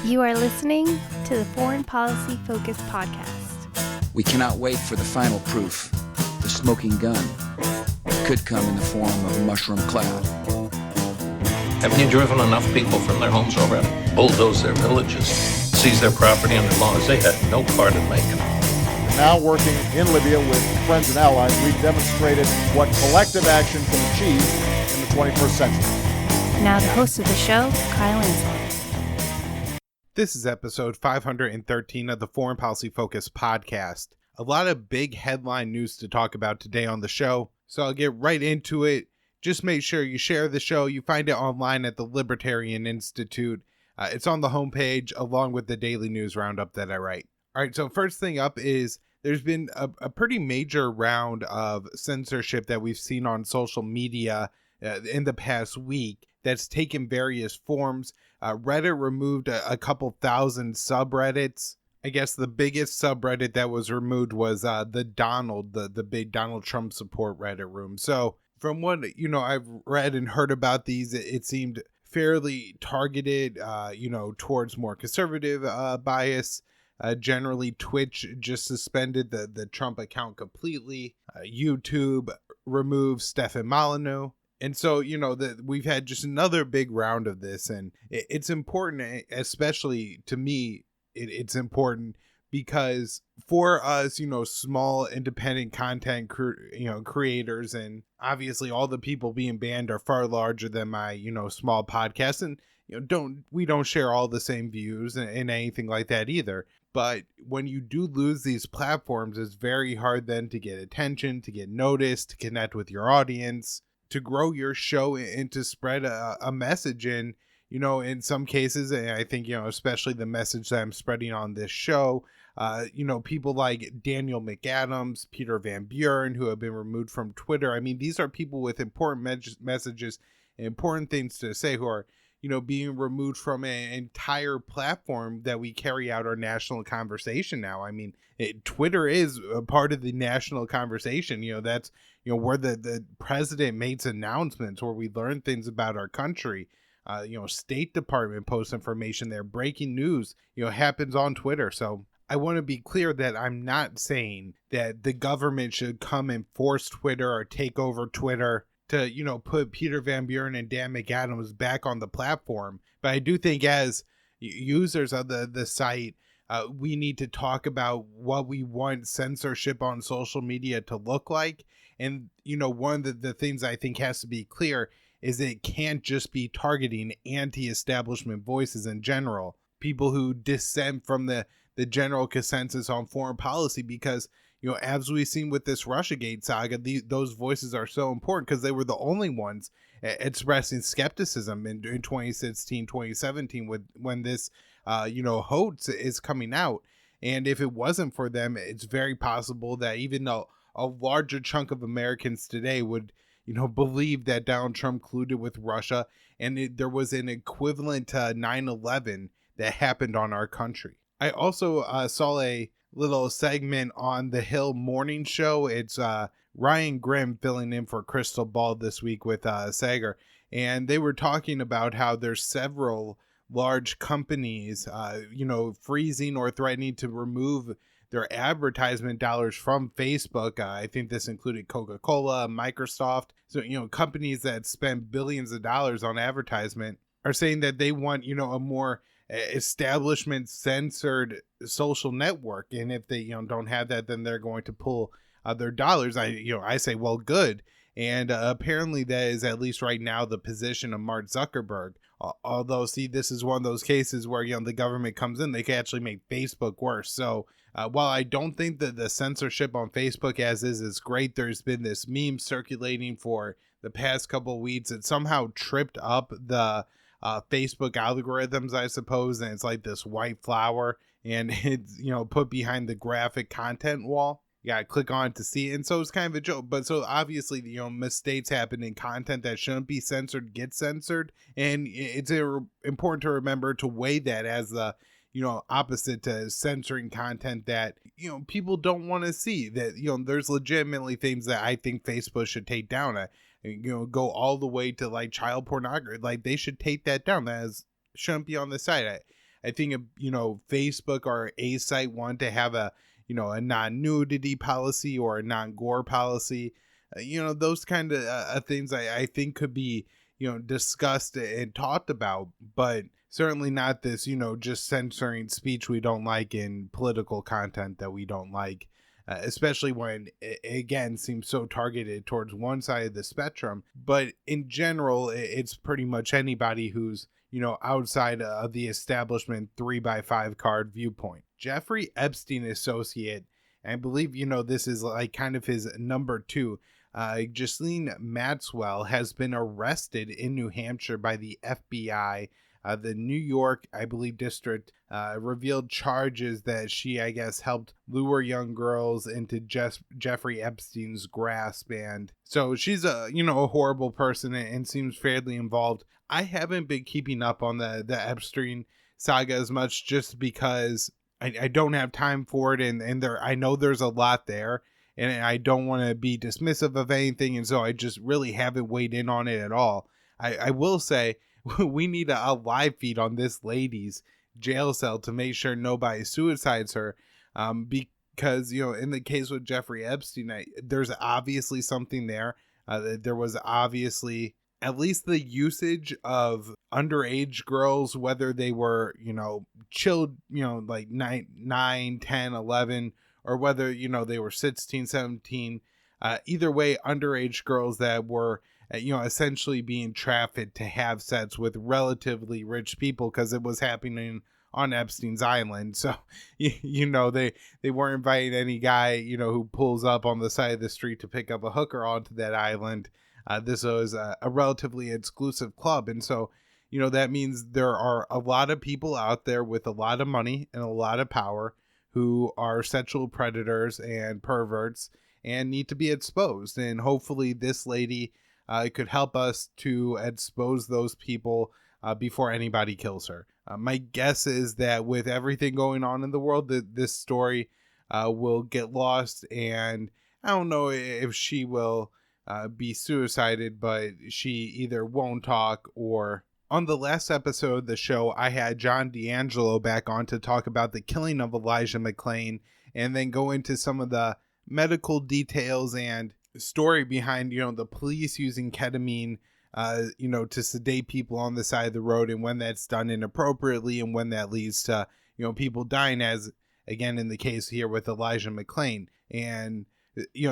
You are listening to the Foreign Policy Focus podcast. We cannot wait for the final proof. The smoking gun could come in the form of a mushroom cloud. Haven't you driven enough people from their homes already? Bulldoze their villages, seize their property and their laws. They had no part in making. Now working in Libya with friends and allies, we've demonstrated what collective action can achieve in the 21st century. Now the host of the show, Kyle Ansel. This is episode 513 of the Foreign Policy Focus podcast. A lot of big headline news to talk about today on the show, so I'll get right into it. Just make sure you share the show. You find it online at the Libertarian Institute. It's on the homepage along with the daily news roundup that I write. All right, so first thing up is there's been a pretty major round of censorship that we've seen on social media in the past week that's taken various forms. Reddit removed a couple thousand subreddits. I guess the biggest subreddit that was removed was the big Donald Trump support Reddit room. So from what I've read and heard about these, it seemed fairly targeted, towards more conservative bias. Generally, Twitch just suspended the Trump account completely. YouTube removed Stefan Molyneux. And so, we've had just another big round of this, and it's important, especially to me, it's important because for us, small independent content, creators, and obviously all the people being banned are far larger than my, small podcast, and we don't share all the same views and anything like that either. But when you do lose these platforms, it's very hard then to get attention, to get noticed, to connect with your audience, to grow your show and to spread a message. And, in some cases, and I think, especially the message that I'm spreading on this show, people like Daniel McAdams, Peter Van Buren, who have been removed from Twitter. I mean, these are people with important messages and important things to say who are, being removed from an entire platform that we carry out our national conversation now. I mean, Twitter is a part of the national conversation. That's, where the president makes announcements, where we learn things about our country. State Department posts information there. Breaking news, happens on Twitter. So I want to be clear that I'm not saying that the government should come and force Twitter or take over Twitter to, put Peter Van Buren and Dan McAdams back on the platform. But I do think as users of the site, we need to talk about what we want censorship on social media to look like. And, one of the things I think has to be clear is it can't just be targeting anti-establishment voices in general, people who dissent from the general consensus on foreign policy, because, as we've seen with this Russiagate saga, those voices are so important because they were the only ones expressing skepticism in 2016, 2017 when this, hoax is coming out. And if it wasn't for them, it's very possible that even a larger chunk of Americans today would, believe that Donald Trump colluded with Russia, and there was an equivalent to 9/11 that happened on our country. I also saw a little segment on the Hill morning show. It's Ryan Grimm filling in for Crystal Ball this week with Sager, and they were talking about how there's several large companies, freezing or threatening to remove their advertisement dollars from Facebook. I think this included Coca-Cola, Microsoft. So, companies that spend billions of dollars on advertisement are saying that they want, a more establishment censored social network. And if they, don't have that, then they're going to pull their dollars. I say, well, good. And apparently that is, at least right now, the position of Mark Zuckerberg. Although, see, this is one of those cases where, the government comes in, they can actually make Facebook worse. So while I don't think that the censorship on Facebook as is great, there's been this meme circulating for the past couple of weeks. It somehow tripped up the Facebook algorithms, I suppose. And it's like this white flower, and it's, put behind the graphic content wall. You gotta click on it to see it. And so it's kind of a joke. But so obviously, mistakes happen in content that shouldn't be censored, get censored. And it's important to remember to weigh that as the, opposite to censoring content that, people don't want to see. That, there's legitimately things that I think Facebook should take down. Go all the way to like child pornography. Like they should take that down. That shouldn't be on the site. I think, Facebook or a site wanted to have a non-nudity policy or a non-gore policy. Those kind of things I think could be, discussed and talked about, but certainly not this, just censoring speech we don't like in political content that we don't like, especially when it, again, seems so targeted towards one side of the spectrum. But in general, it's pretty much anybody who's, outside of the establishment 3x5 card viewpoint. Jeffrey Epstein associate, and I believe, this is like kind of his number 2, Ghislaine Maxwell, has been arrested in New Hampshire by the FBI. The New York, I believe, district revealed charges that she, I guess, helped lure young girls into Jeffrey Epstein's grasp. And so she's a horrible person and seems fairly involved. I haven't been keeping up on the Epstein saga as much, just because I don't have time for it. And I know there's a lot there, and I don't want to be dismissive of anything. And so I just really haven't weighed in on it at all. I will say, we need a live feed on this lady's jail cell to make sure nobody suicides her. Because, in the case with Jeffrey Epstein, there's obviously something there. There was obviously at least the usage of underage girls, whether they were, chilled, like 9, 10, 11, or whether, they were 16, 17. Either way, underage girls that were essentially being trafficked to have sex with relatively rich people, because it was happening on Epstein's Island. So, they weren't inviting any guy, who pulls up on the side of the street to pick up a hooker onto that island. This was a relatively exclusive club. And so, that means there are a lot of people out there with a lot of money and a lot of power who are sexual predators and perverts and need to be exposed. And hopefully this lady could help us to expose those people before anybody kills her. My guess is that with everything going on in the world, that this story will get lost, and I don't know if she will be suicided, but she either won't talk or... On the last episode of the show, I had John D'Angelo back on to talk about the killing of Elijah McClain, and then go into some of the medical details and story behind, the police using ketamine, to sedate people on the side of the road, and when that's done inappropriately, and when that leads to, people dying, as again in the case here with Elijah McClain. And,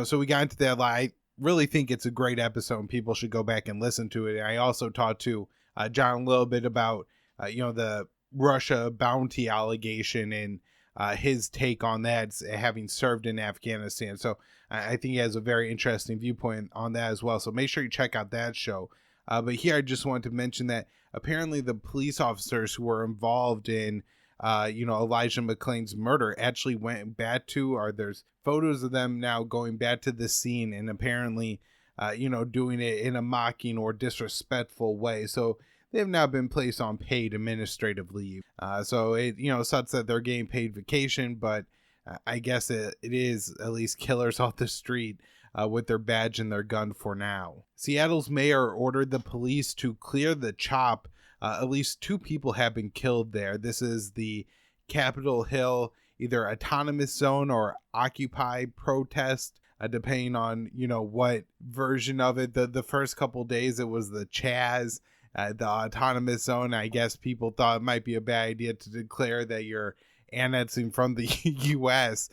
so we got into that. I really think it's a great episode, and people should go back and listen to it. And I also talked to John a little bit about, the Russia bounty allegation and his take on that, having served in Afghanistan. So I think he has a very interesting viewpoint on that as well. So make sure you check out that show. But here I just wanted to mention that apparently the police officers who were involved in, Elijah McClain's murder actually went back to, or there's photos of them now going back to the scene, and apparently, doing it in a mocking or disrespectful way. So they have now been placed on paid administrative leave. So it, sucks that they're getting paid vacation, but I guess it is at least killers off the street with their badge and their gun for now. Seattle's mayor ordered the police to clear the CHOP. At least 2 people have been killed there. This is the Capitol Hill, either autonomous zone or Occupy protest, depending on, what version of it. The first couple days, it was the Chaz, the autonomous zone. I guess people thought it might be a bad idea to declare that you're annexing from the U.S.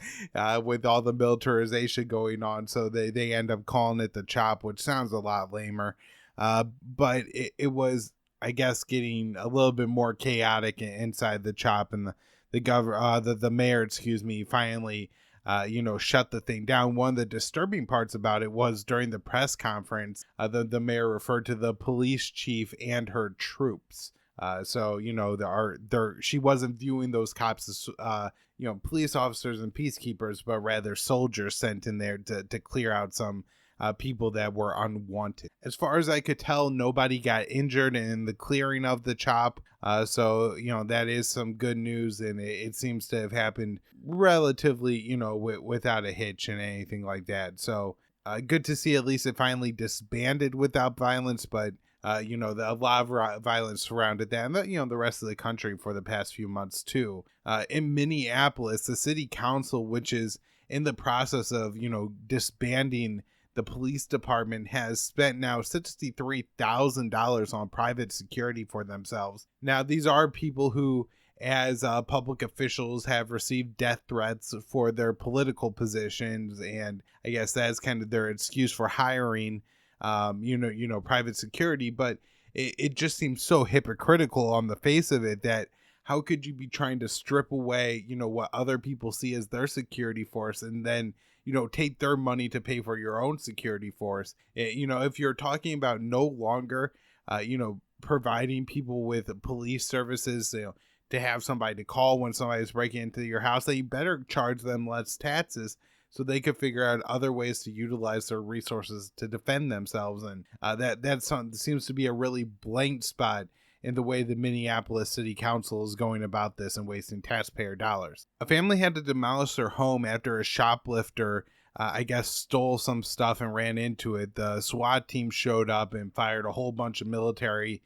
With all the militarization going on. So they end up calling it the CHOP, which sounds a lot lamer. But it was, I guess, getting a little bit more chaotic inside the CHOP, and the mayor, finally, shut the thing down. One of the disturbing parts about it was during the press conference, the mayor referred to the police chief and her troops. So, she wasn't viewing those cops as, police officers and peacekeepers, but rather soldiers sent in there to clear out some people that were unwanted. As far as I could tell, nobody got injured in the clearing of the CHOP. So, that is some good news, and it seems to have happened relatively, without a hitch and anything like that. So good to see at least it finally disbanded without violence, but a lot of violence surrounded that, and the rest of the country for the past few months too. In Minneapolis, the city council, which is in the process of, disbanding the police department, has spent now $63,000 on private security for themselves. Now, these are people who, as public officials, have received death threats for their political positions, and I guess that's kind of their excuse for hiring, private security. But it just seems so hypocritical on the face of it that how could you be trying to strip away, what other people see as their security force, and then, take their money to pay for your own security force? If you're talking about no longer, providing people with police services, to have somebody to call when somebody's breaking into your house, that you better charge them less taxes so they could figure out other ways to utilize their resources to defend themselves. And that seems to be a really blank spot in the way the Minneapolis City Council is going about this and wasting taxpayer dollars. A family had to demolish their home after a shoplifter, stole some stuff and ran into it. The SWAT team showed up and fired a whole bunch of military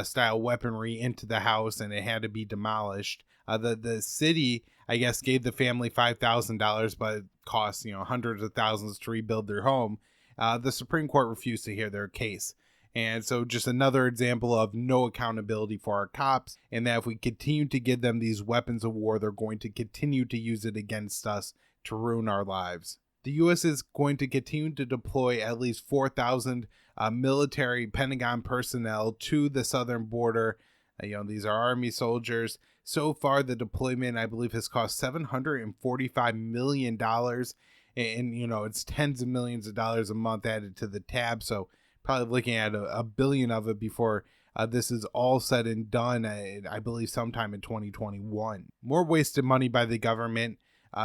style weaponry into the house, and it had to be demolished. The city, gave the family $5,000, but it cost, hundreds of thousands to rebuild their home. The Supreme Court refused to hear their case. And so just another example of no accountability for our cops, and that if we continue to give them these weapons of war, they're going to continue to use it against us to ruin our lives. The U.S. is going to continue to deploy at least 4,000 military Pentagon personnel to the southern border. These are Army soldiers. So far, the deployment, I believe, has cost $745 million. And, it's tens of millions of dollars a month added to the tab. So probably looking at a billion of it before this is all said and done, I believe sometime in 2021. More wasted money by the government.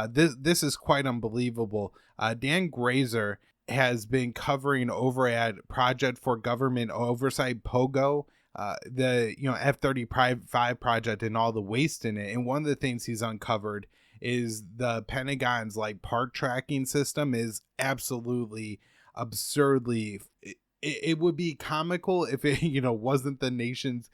This is quite unbelievable. Dan Grazer has been covering over at Project for Government Oversight, POGO, the F-35 project and all the waste in it. And one of the things he's uncovered is the Pentagon's part tracking system is absolutely absurdly. It would be comical if it wasn't the nation's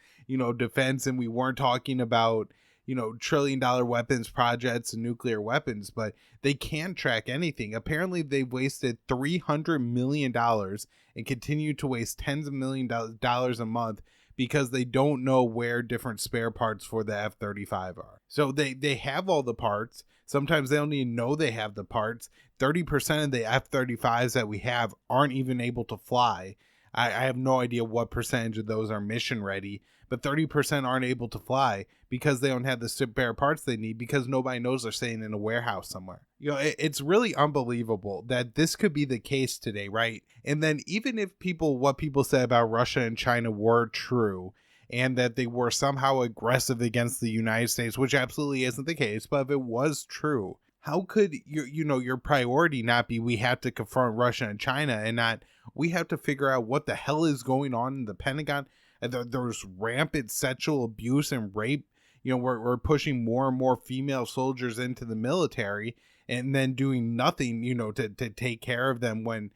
defense, and we weren't talking about $1 trillion weapons projects and nuclear weapons, but they can't track anything. Apparently they've wasted $300 million and continue to waste tens of millions of dollars a month because they don't know where different spare parts for the F-35 are. So they have all the parts. Sometimes they don't even know they have the parts. 30% of the F-35s that we have aren't even able to fly. I have no idea what percentage of those are mission ready, but 30% aren't able to fly because they don't have the spare parts they need, because nobody knows they're staying in a warehouse somewhere. It's really unbelievable that this could be the case today, right? And then even if what people say about Russia and China were true, and that they were somehow aggressive against the United States, which absolutely isn't the case, but if it was true, how could your priority not be we have to confront Russia and China, and not we have to figure out what the hell is going on in the Pentagon? There's rampant sexual abuse and rape. We're pushing more and more female soldiers into the military, and then doing nothing, to take care of them and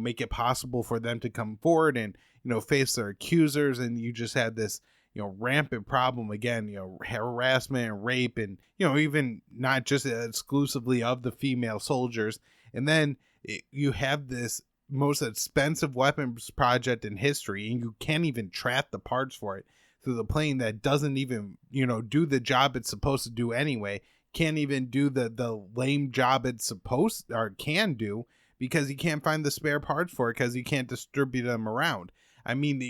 make it possible for them to come forward and, face their accusers. And you just had this, rampant problem again, harassment and rape, and, even not just exclusively of the female soldiers. And then you have this most expensive weapons project in history, and you can't even track the parts for it through the plane that doesn't even, do the job it's supposed to do anyway. Can't even do the lame job it's supposed or can do, because you can't find the spare parts for it because you can't distribute them around. I mean,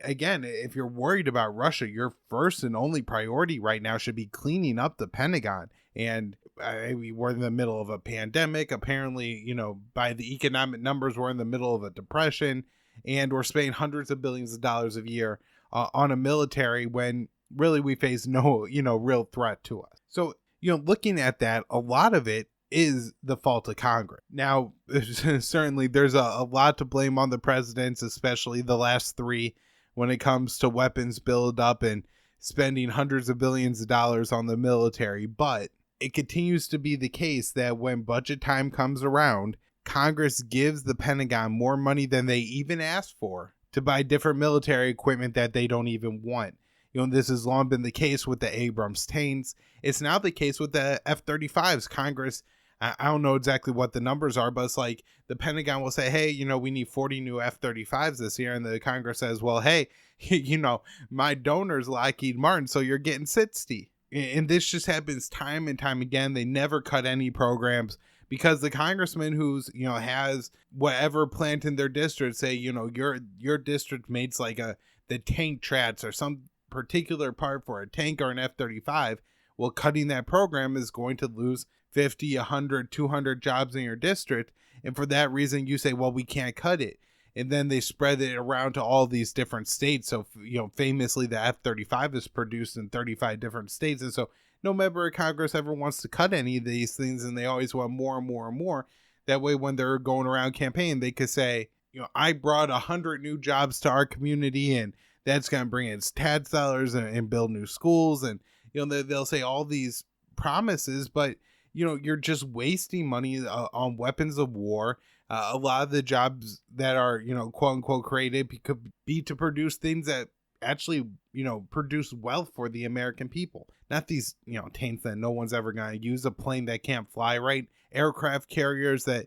again, if you're worried about Russia, your first and only priority right now should be cleaning up the Pentagon. And we're in the middle of a pandemic. Apparently, by the economic numbers, we're in the middle of a depression, and we're spending hundreds of billions of dollars a year on a military when really we face no, real threat to us. So, looking at that, a lot of it is the fault of Congress. Now, certainly there's a lot to blame on the presidents, especially the last three, when it comes to weapons buildup and spending hundreds of billions of dollars on the military. But it continues to be the case that when budget time comes around, Congress gives the Pentagon more money than they even asked for to buy different military equipment that they don't even want. This has long been the case with the Abrams tanks. It's now the case with the F-35s. Congress, I don't know exactly what the numbers are, but it's like the Pentagon will say, hey, we need 40 new F-35s this year. And the Congress says, well, hey, my donor's Lockheed Martin, so you're getting 60. And this just happens time and time again. They never cut any programs because the congressman who's, has whatever plant in their district say, your district makes like the tank trats or some particular part for a tank or an F-35. Well, cutting that program is going to lose 50, 100, 200 jobs in your district. And for that reason, you say, well, we can't cut it. And then they spread it around to all these different states. So, famously, the F-35 is produced in 35 different states. And so no member of Congress ever wants to cut any of these things. And they always want more and more and more. That way, when they're going around campaigning, they could say, I brought 100 new jobs to our community, and that's going to bring in tax dollars and build new schools. And, they'll say all these promises, but, you're just wasting money on weapons of war. A lot of the jobs that are, quote unquote created could be to produce things that actually, produce wealth for the American people. Not these, tanks that no one's ever going to use, a plane that can't fly right, aircraft carriers that,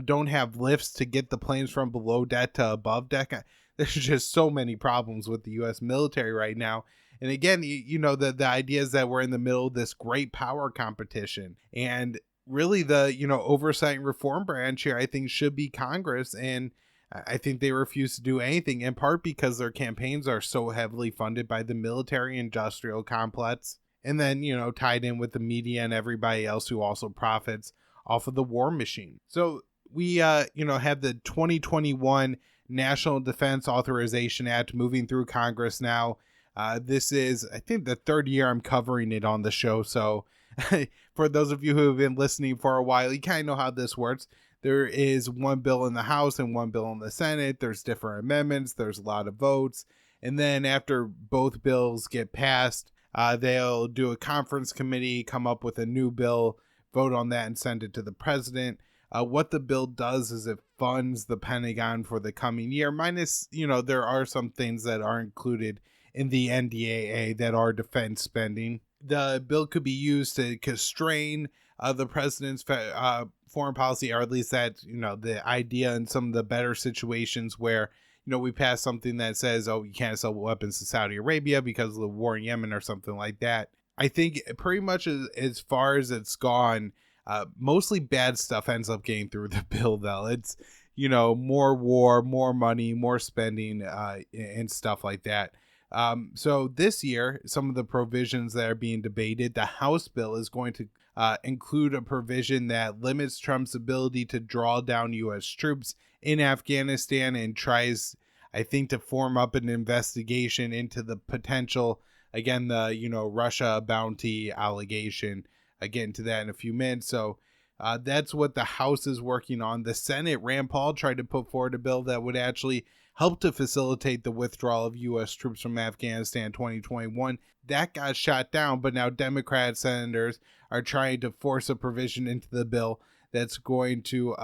don't have lifts to get the planes from below deck to above deck. There's just so many problems with the U.S. military right now. And again, the idea is that we're in the middle of this great power competition, and really the, oversight and reform branch here, I think, should be Congress. And I think they refuse to do anything, in part because their campaigns are so heavily funded by the military industrial complex. And then, tied in with the media and everybody else who also profits off of the war machine. So we, have the 2021 National Defense Authorization Act moving through Congress now. This is, I think, the third year I'm covering it on the show. So for those of you who have been listening for a while, you kind of know how this works. There is one bill in the House and one bill in the Senate. There's different amendments. There's a lot of votes. And then after both bills get passed, they'll do a conference committee, come up with a new bill, vote on that, and send it to the president. What the bill does is it funds the Pentagon for the coming year, minus, there are some things that are included in the NDAA that are defense spending. The bill could be used to constrain the president's foreign policy, or at least that's, the idea in some of the better situations where, we pass something that says, oh, you can't sell weapons to Saudi Arabia because of the war in Yemen or something like that. I think pretty much as far as it's gone, mostly bad stuff ends up getting through the bill, though. It's, more war, more money, more spending, and stuff like that. So this year, some of the provisions that are being debated, the House bill is going to include a provision that limits Trump's ability to draw down U.S. troops in Afghanistan and tries, I think, to form up an investigation into the potential, again, the, Russia bounty allegation. I'll get into that in a few minutes. So that's what the House is working on. The Senate, Rand Paul tried to put forward a bill that would actually help to facilitate the withdrawal of U.S. troops from Afghanistan in 2021. That got shot down, but now Democrat senators are trying to force a provision into the bill that's going to,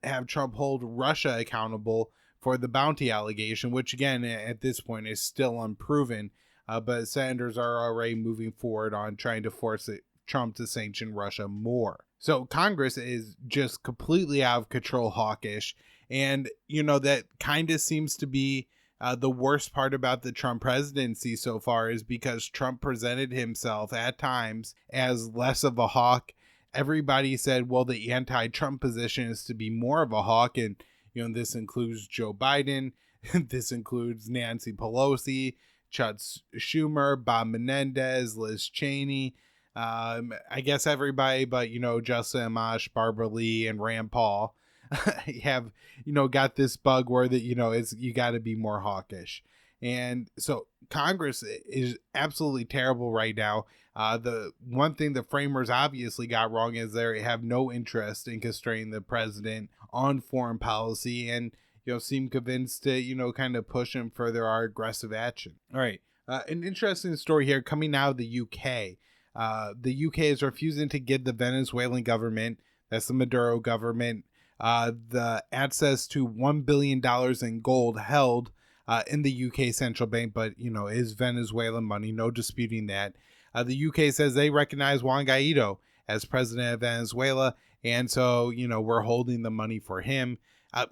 have Trump hold Russia accountable for the bounty allegation, which again, at this point is still unproven. But senators are already moving forward on trying to force Trump to sanction Russia more. So Congress is just completely out of control, hawkish. And, that kind of seems to be the worst part about the Trump presidency so far, is because Trump presented himself at times as less of a hawk. Everybody said, well, the anti-Trump position is to be more of a hawk. And, this includes Joe Biden. This includes Nancy Pelosi, Chuck Schumer, Bob Menendez, Liz Cheney. I guess everybody but, Justin Amash, Barbara Lee, and Rand Paul have, got this bug where that, you got to be more hawkish. And so Congress is absolutely terrible right now. The one thing the framers obviously got wrong is they have no interest in constraining the president on foreign policy, and seem convinced to kind of push him further our aggressive action. All right, an interesting story here coming out of the UK. The UK is refusing to give the Venezuelan government, that's the Maduro government, the access to $1 billion in gold held in the UK central bank, but, is Venezuelan money, no disputing that. The UK says they recognize Juan Guaido as president of Venezuela, and so, we're holding the money for him.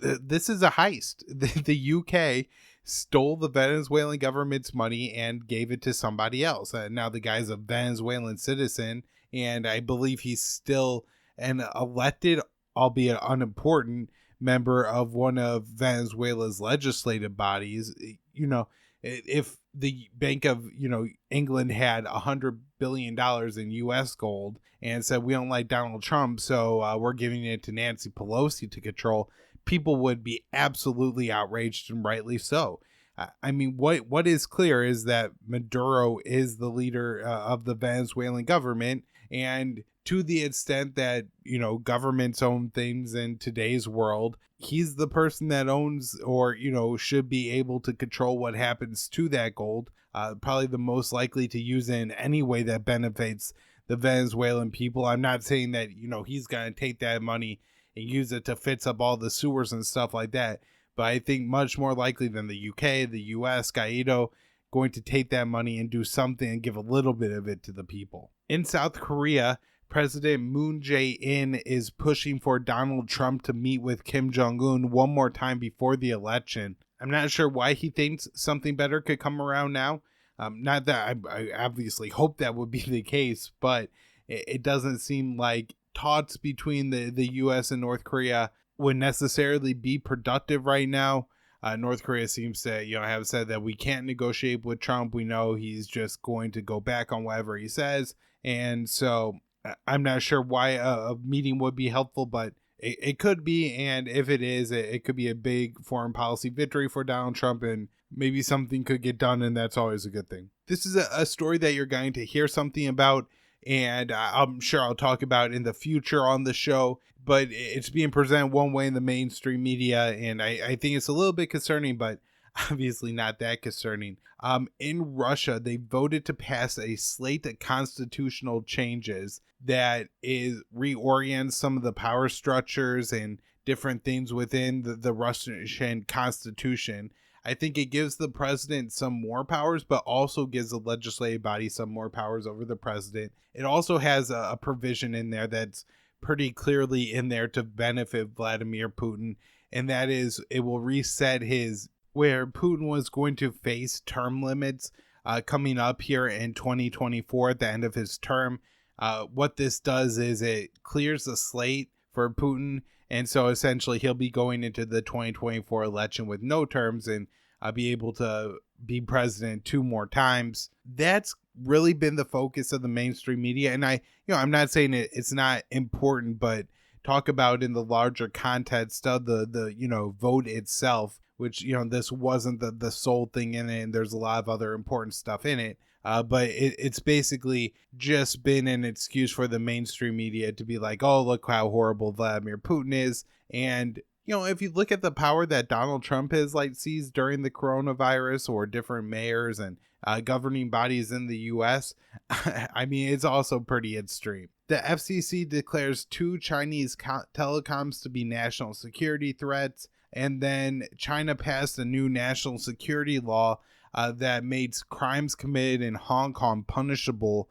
This is a heist. The UK stole the Venezuelan government's money and gave it to somebody else. Now the guy's a Venezuelan citizen, and I believe he's still an elected, albeit unimportant, member of one of Venezuela's legislative bodies. If the Bank of England had $100 billion in U.S. gold and said we don't like Donald Trump, so we're giving it to Nancy Pelosi to control, people would be absolutely outraged, and rightly so. I mean, what is clear is that Maduro is the leader of the Venezuelan government, and to the extent that, governments own things in today's world, he's the person that owns or, should be able to control what happens to that gold. Probably the most likely to use it in any way that benefits the Venezuelan people. I'm not saying that, he's going to take that money and use it to fix up all the sewers and stuff like that. But I think much more likely than the UK, the US, Guaido, going to take that money and do something and give a little bit of it to the people. In South Korea, President Moon Jae-in is pushing for Donald Trump to meet with Kim Jong-un one more time before the election. I'm not sure why he thinks something better could come around now. Not that I obviously hope that would be the case, but it doesn't seem like talks between the U.S. and North Korea would necessarily be productive right now. North Korea seems to, have said that we can't negotiate with Trump. We know he's just going to go back on whatever he says. And so I'm not sure why a meeting would be helpful, but it could be. And if it is, it could be a big foreign policy victory for Donald Trump, and maybe something could get done. And that's always a good thing. This is a story that you're going to hear something about, and I'm sure I'll talk about in the future on the show, but it's being presented one way in the mainstream media, and I think it's a little bit concerning, but obviously not that concerning. In Russia, they voted to pass a slate of constitutional changes that reorients some of the power structures and different things within the Russian constitution. I think it gives the president some more powers, but also gives the legislative body some more powers over the president. It also has a provision in there that's pretty clearly in there to benefit Vladimir Putin, and that is it will reset where Putin was going to face term limits coming up here in 2024 at the end of his term. What this does is it clears the slate for Putin, and so essentially he'll be going into the 2024 election with no terms and be able to be president 2 more times. That's really been the focus of the mainstream media, and I'm not saying it's not important, but talk about in the larger context of the vote itself, which this wasn't the sole thing in it, and there's a lot of other important stuff in it. But it's basically just been an excuse for the mainstream media to be like, oh, look how horrible Vladimir Putin is. And, if you look at the power that Donald Trump has seized during the coronavirus, or different mayors and governing bodies in the U.S., I mean, it's also pretty extreme. The FCC declares 2 Chinese telecoms to be national security threats. And then China passed a new national security law that made crimes committed in Hong Kong punishable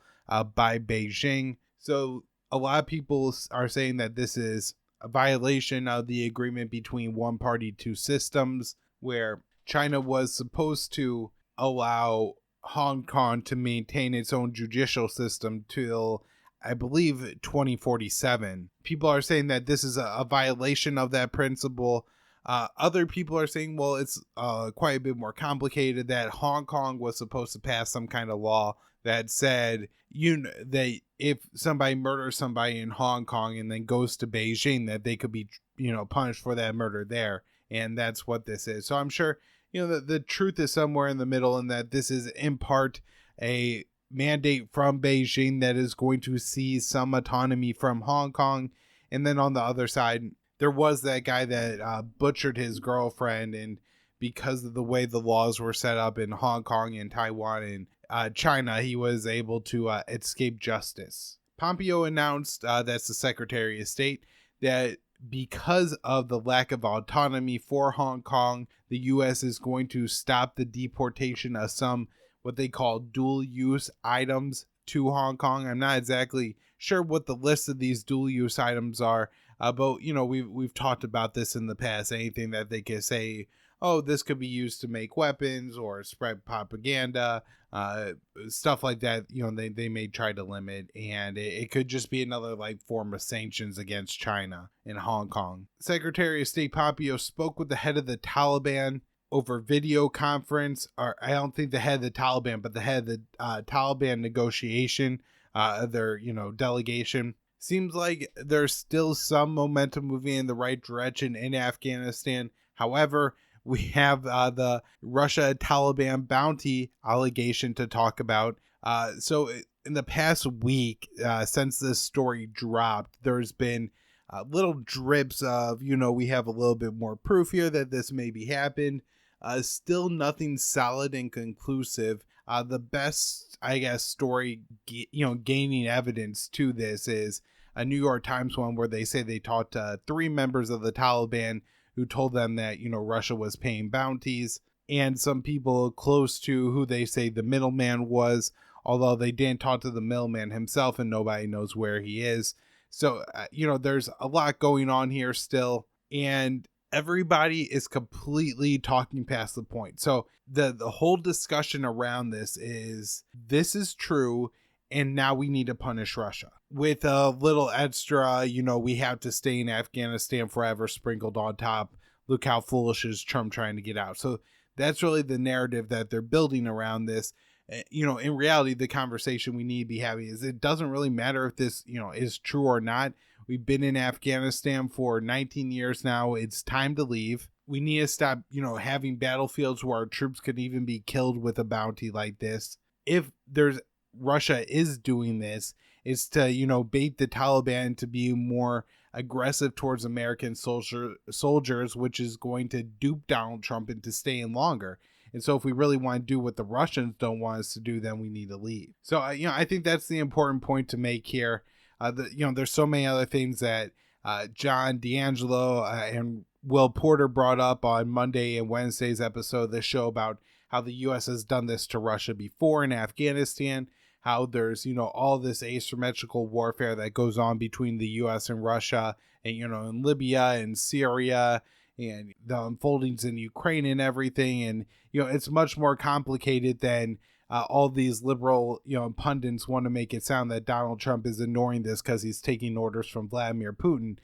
by Beijing. So a lot of people are saying that this is a violation of the agreement between one party, 2 systems, where China was supposed to allow Hong Kong to maintain its own judicial system till, I believe, 2047. People are saying that this is a violation of that principle. Other people are saying, well, it's quite a bit more complicated, that Hong Kong was supposed to pass some kind of law that said, that if somebody murders somebody in Hong Kong and then goes to Beijing, that they could be, punished for that murder there. And that's what this is. So I'm sure, the truth is somewhere in the middle, and that this is in part a mandate from Beijing that is going to seize some autonomy from Hong Kong. And then on the other side, there was that guy that butchered his girlfriend, and because of the way the laws were set up in Hong Kong and Taiwan and China, he was able to escape justice. Pompeo announced, that's the Secretary of State, that because of the lack of autonomy for Hong Kong, the U.S. is going to stop the deportation of some what they call dual-use items to Hong Kong. I'm not exactly sure what the list of these dual-use items are, but we've talked about this in the past. Anything that they can say, oh, this could be used to make weapons or spread propaganda, stuff like that, they may try to limit, and it could just be another form of sanctions against China in Hong Kong. Secretary of State Pompeo spoke with the head of the Taliban over video conference, or I don't think the head of the Taliban, but the head of the Taliban negotiation, their delegation. Seems like there's still some momentum moving in the right direction in Afghanistan. However, we have the Russia-Taliban bounty allegation to talk about. So in the past week, since this story dropped, there's been little drips of, we have a little bit more proof here that this maybe happened. Still nothing solid and conclusive. The best, I guess, story, gaining evidence to this is a New York Times one where they say they talked to 3 members of the Taliban who told them that, Russia was paying bounties, and some people close to who they say the middleman was, although they didn't talk to the middleman himself and nobody knows where he is. So, there's a lot going on here still, and everybody is completely talking past the point. So the whole discussion around this is true, and now we need to punish Russia with a little extra, we have to stay in Afghanistan forever sprinkled on top. Look how foolish is Trump trying to get out. So that's really the narrative that they're building around this. In reality, the conversation we need to be having is it doesn't really matter if this, is true or not. We've been in Afghanistan for 19 years now. It's time to leave. We need to stop, having battlefields where our troops could even be killed with a bounty like this. If Russia is doing this, it's to, bait the Taliban to be more aggressive towards American soldiers, which is going to dupe Donald Trump into staying longer. And so if we really want to do what the Russians don't want us to do, then we need to leave. So, I think that's the important point to make here. There's so many other things that John D'Angelo and Will Porter brought up on Monday and Wednesday's episode of this show about how the U.S. has done this to Russia before in Afghanistan, how there's, all this asymmetrical warfare that goes on between the U.S. and Russia and, in Libya and Syria and the unfoldings in Ukraine and everything. And, it's much more complicated than all these liberal, pundits want to make it sound that Donald Trump is ignoring this because he's taking orders from Vladimir Putin.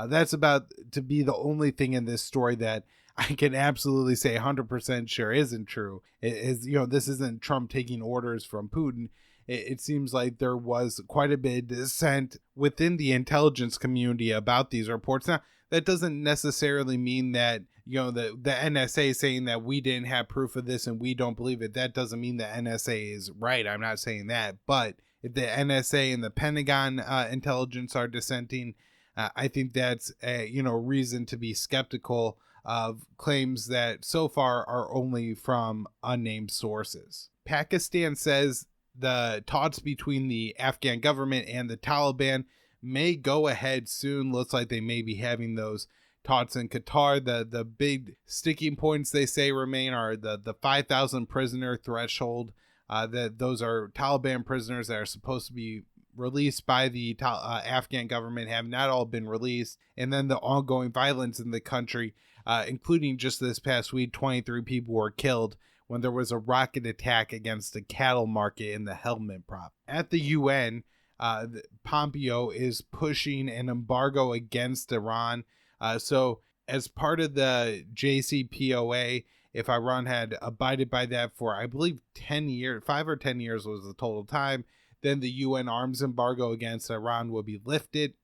That's about to be the only thing in this story that I can absolutely say 100% sure isn't true. This isn't Trump taking orders from Putin. It seems like there was quite a bit of dissent within the intelligence community about these reports. Now, that doesn't necessarily mean that, the NSA saying that we didn't have proof of this and we don't believe it. That doesn't mean the NSA is right. I'm not saying that. But if the NSA and the Pentagon intelligence are dissenting, I think that's a, reason to be skeptical of claims that so far are only from unnamed sources. Pakistan says the talks between the Afghan government and the Taliban may go ahead soon. Looks like they may be having those talks in Qatar. The big sticking points they say remain are the 5,000 prisoner threshold. That those are Taliban prisoners that are supposed to be released by the Afghan government have not all been released, and then the ongoing violence in the country, including just this past week, 23 people were killed when there was a rocket attack against a cattle market in the Helmand province. At the UN, Pompeo is pushing an embargo against Iran. So as part of the JCPOA, if Iran had abided by that for, I believe, 10 years, 5 or 10 years was the total time, then the UN arms embargo against Iran will be lifted.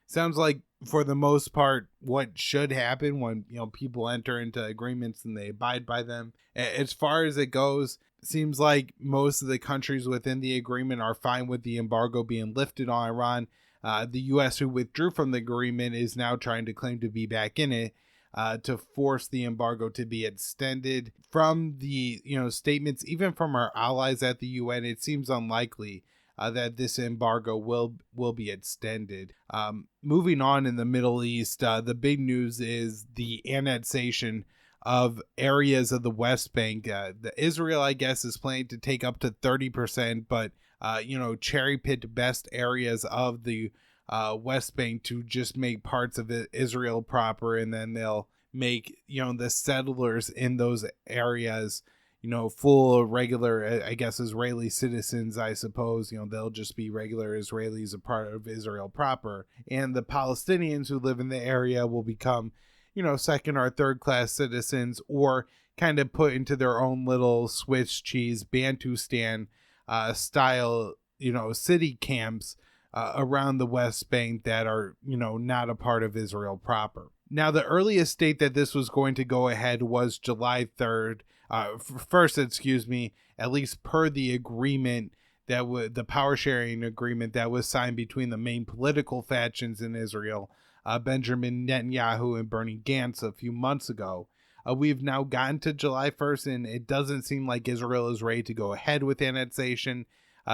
Sounds like, for the most part, what should happen when, people enter into agreements and they abide by them. As far as it goes, it seems like most of the countries within the agreement are fine with the embargo being lifted on Iran. The U.S., who withdrew from the agreement, is now trying to claim to be back in it to force the embargo to be extended. From the statements, even from our allies at the UN, it seems unlikely that this embargo will be extended. Moving on in the Middle East, the big news is the annexation of areas of the West Bank. The Israel, I guess, is planning to take up to 30%, but cherry-picked best areas of the West Bank to just make parts of it Israel proper, and then they'll make the settlers in those areas full regular, I guess, Israeli citizens, I suppose. They'll just be regular Israelis, a part of Israel proper. And the Palestinians who live in the area will become, second or third class citizens, or kind of put into their own little Swiss cheese Bantustan style, city camps around the West Bank that are, not a part of Israel proper. Now, the earliest date that this was going to go ahead was July 3rd. At least per the agreement the power sharing agreement that was signed between the main political factions in Israel, Benjamin Netanyahu and Bernie Gantz, a few months ago. We've now gotten to July 1st, and it doesn't seem like Israel is ready to go ahead with annexation.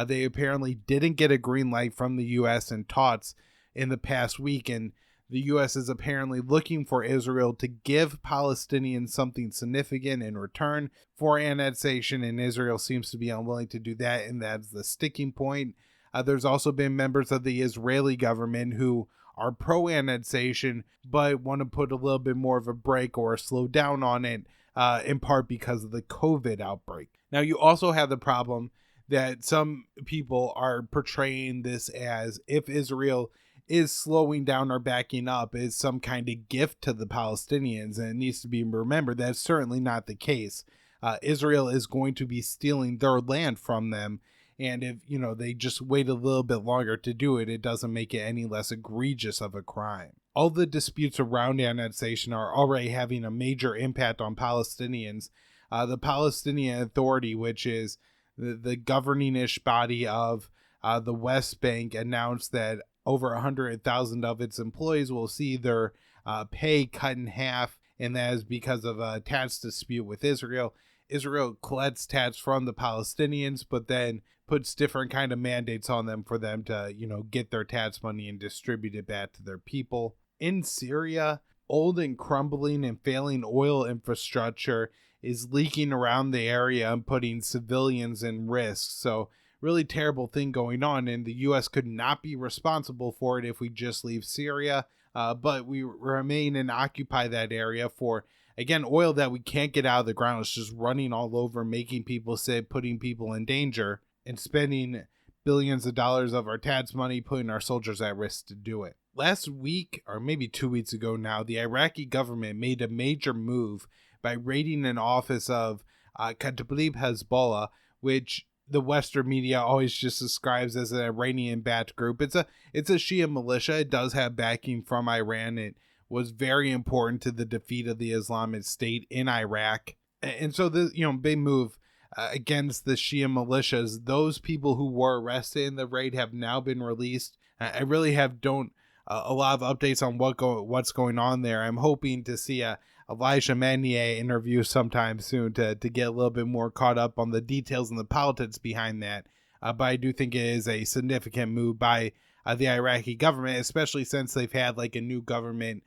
They apparently didn't get a green light from the U.S. in talks in the past week, and the U.S. is apparently looking for Israel to give Palestinians something significant in return for annexation, and Israel seems to be unwilling to do that, and that's the sticking point. There's also been members of the Israeli government who are pro-annexation, but want to put a little bit more of a break or slow down on it, in part because of the COVID outbreak. Now, you also have the problem that some people are portraying this as if Israel is slowing down or backing up is some kind of gift to the Palestinians, and it needs to be remembered that's certainly not the case. Israel is going to be stealing their land from them, and if they just wait a little bit longer to do it, it doesn't make it any less egregious of a crime. All the disputes around annexation are already having a major impact on Palestinians. The Palestinian Authority, which is the governing-ish body of the West Bank, announced that over 100,000 of its employees will see their pay cut in half, and that is because of a tax dispute with Israel. Israel collects tax from the Palestinians, but then puts different kind of mandates on them for them to, get their tax money and distribute it back to their people. In Syria, old and crumbling and failing oil infrastructure is leaking around the area and putting civilians in risk. So really terrible thing going on, and the U.S. could not be responsible for it if we just leave Syria, but we remain and occupy that area for, again, oil that we can't get out of the ground. It's just running all over, making people sick, putting people in danger, and spending billions of dollars of our tax money, putting our soldiers at risk to do it. Last week, or maybe 2 weeks ago now, the Iraqi government made a major move by raiding an office of Kataib Hezbollah, which the Western media always just describes as an Iranian-backed group. It's a Shia militia. It does have backing from Iran. It was very important to the defeat of the Islamic State in Iraq. And so this, big move against the Shia militias. Those people who were arrested in the raid have now been released. I really don't a lot of updates on what's going on there. I'm hoping to see a Elijah Magnier interview sometime soon to get a little bit more caught up on the details and the politics behind that. But I do think it is a significant move by the Iraqi government, especially since they've had a new government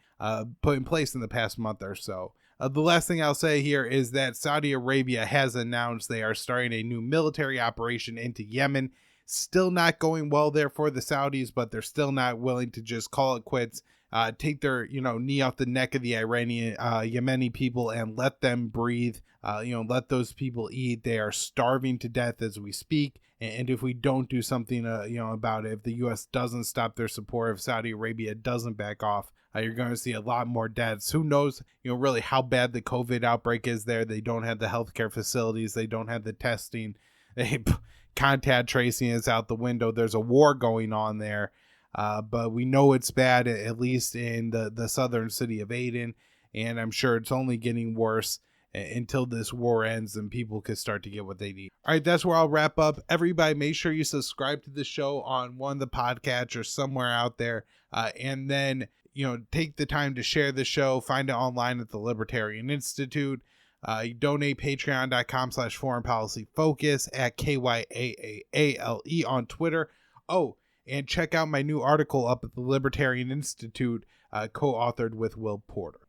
put in place in the past month or so. The last thing I'll say here is that Saudi Arabia has announced they are starting a new military operation into Yemen. Still not going well there for the Saudis, but they're still not willing to just call it quits. Take their knee off the neck of the Iranian Yemeni people and let them breathe. Let those people eat. They are starving to death as we speak. And if we don't do something about it, if the U.S. doesn't stop their support, if Saudi Arabia doesn't back off, you're going to see a lot more deaths. Who knows really how bad the COVID outbreak is there. They don't have the healthcare facilities. They don't have the testing. Contact tracing is out the window. There's a war going on there. But we know it's bad, at least in the southern city of Aden, and I'm sure it's only getting worse until this war ends and people can start to get what they need. All right, that's where I'll wrap up. Everybody, make sure you subscribe to the show on one of the podcasts or somewhere out there, and then take the time to share the show. Find it online at the Libertarian Institute. Donate patreon.com/foreignpolicyfocus, at KYAAALE on Twitter. Oh, and check out my new article up at the Libertarian Institute, co-authored with Will Porter.